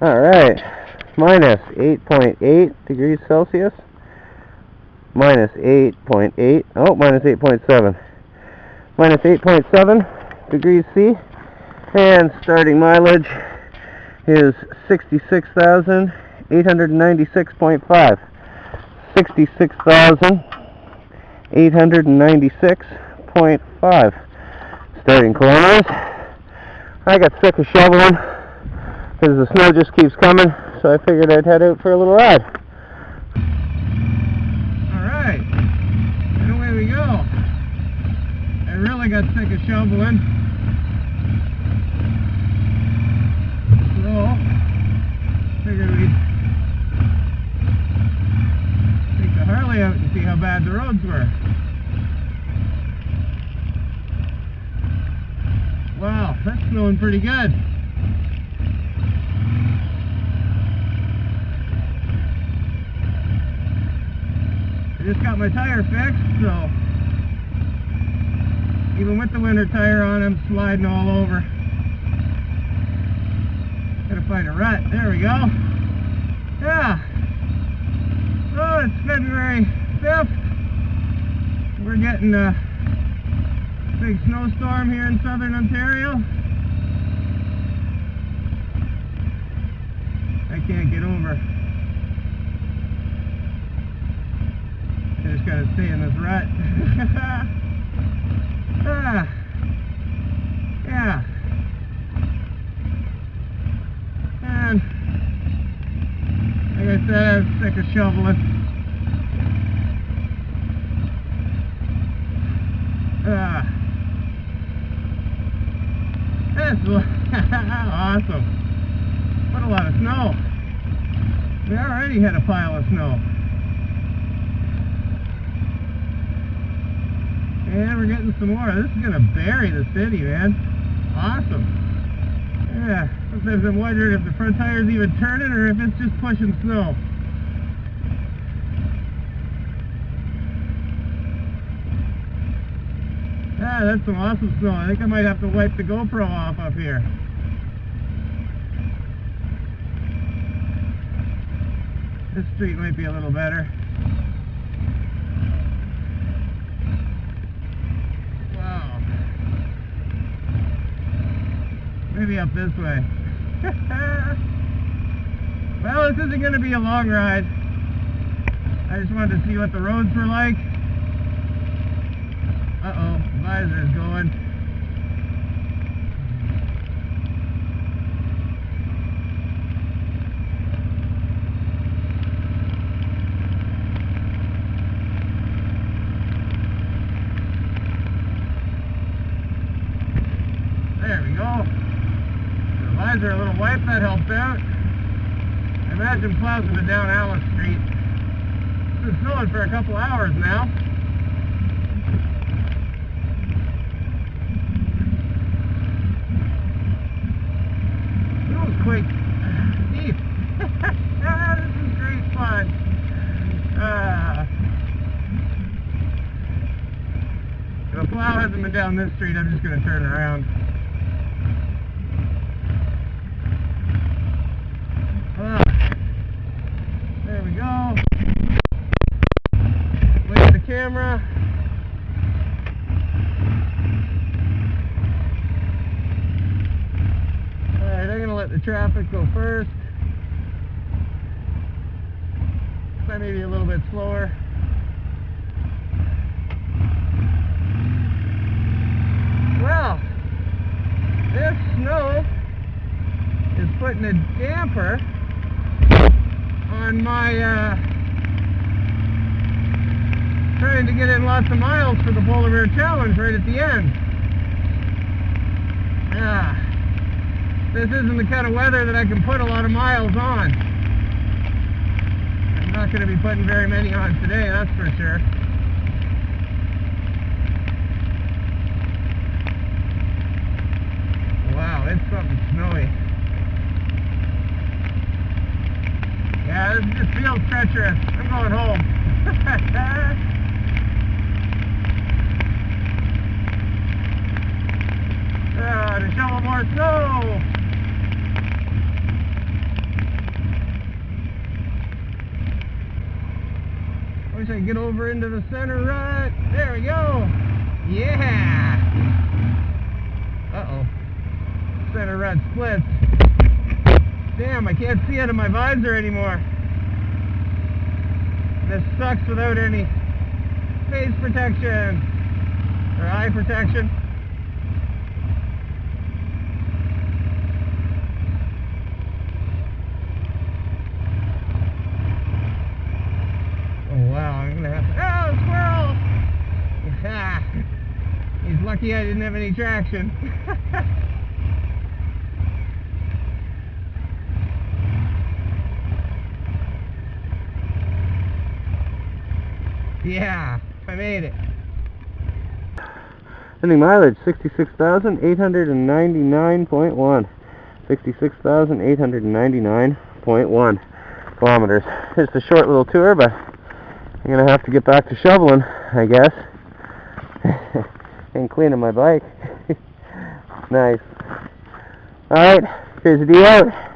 Alright, minus 8.8 degrees Celsius, minus 8.8, oh, minus 8.7, minus 8.7 degrees C, and starting mileage is 66,896.5. 66,896.5 starting kilometers. I got sick of shoveling because the snow just keeps coming, so I figured I'd head out for a little ride. Alright, and away we go. I really got sick of shoveling, so figured we'd take the Harley out and see how bad the roads were. Wow, that's snowing pretty good. I just got my tire fixed, so even with the winter tire on, I'm sliding all over. Gotta find a rut. There we go. Yeah. Oh, it's February 5th. We're getting a big snowstorm here in southern Ontario. I can't get over. I just gotta stay in this rut. Yeah. And like I said, I was sick of shoveling. That's awesome. What a lot of snow. We already had a pile of snow. And we're getting some more. This is going to bury the city, man. Awesome. Yeah, sometimes I'm wondering if the front tire's even turning or if it's just pushing snow. Ah, that's some awesome snow. I think I might have to wipe the GoPro off up here. This street might be a little better. Wow. Maybe up this way. Well, this isn't going to be a long ride. I just wanted to see what the roads were like. Uh-oh, visor's going. There we go. The visor, a little wipe, that helped out. I imagine plows have been down Alice Street. It's been snowing for a couple hours now. Quick, deep. This is great fun. If the plow hasn't been down this street, I'm just going to turn around. There we go. Look at the camera. Let the traffic go first. So maybe a little bit slower. Well, this snow is putting a damper on my trying to get in lots of miles for the Polar Bear Challenge right at the end. Yeah. This isn't the kind of weather that I can put a lot of miles on. I'm not going to be putting very many on today, that's for sure. Wow, it's something snowy. Yeah, this just feels treacherous. I'm going home. To shovel more snow. I get over into the center rut. There we go. Yeah. Uh-oh. Center rut splits. Damn, I can't see out of my visor anymore. This sucks without any face protection or eye protection. Oh wow, I'm gonna have to. Oh, squirrel! Yeah. He's lucky I didn't have any traction. Yeah, I made it. Ending mileage 66,899.1. 66,899.1 kilometers. Just a short little tour, but I'm gonna have to get back to shoveling, I guess, and cleaning my bike. Nice. Alright, here's the D out.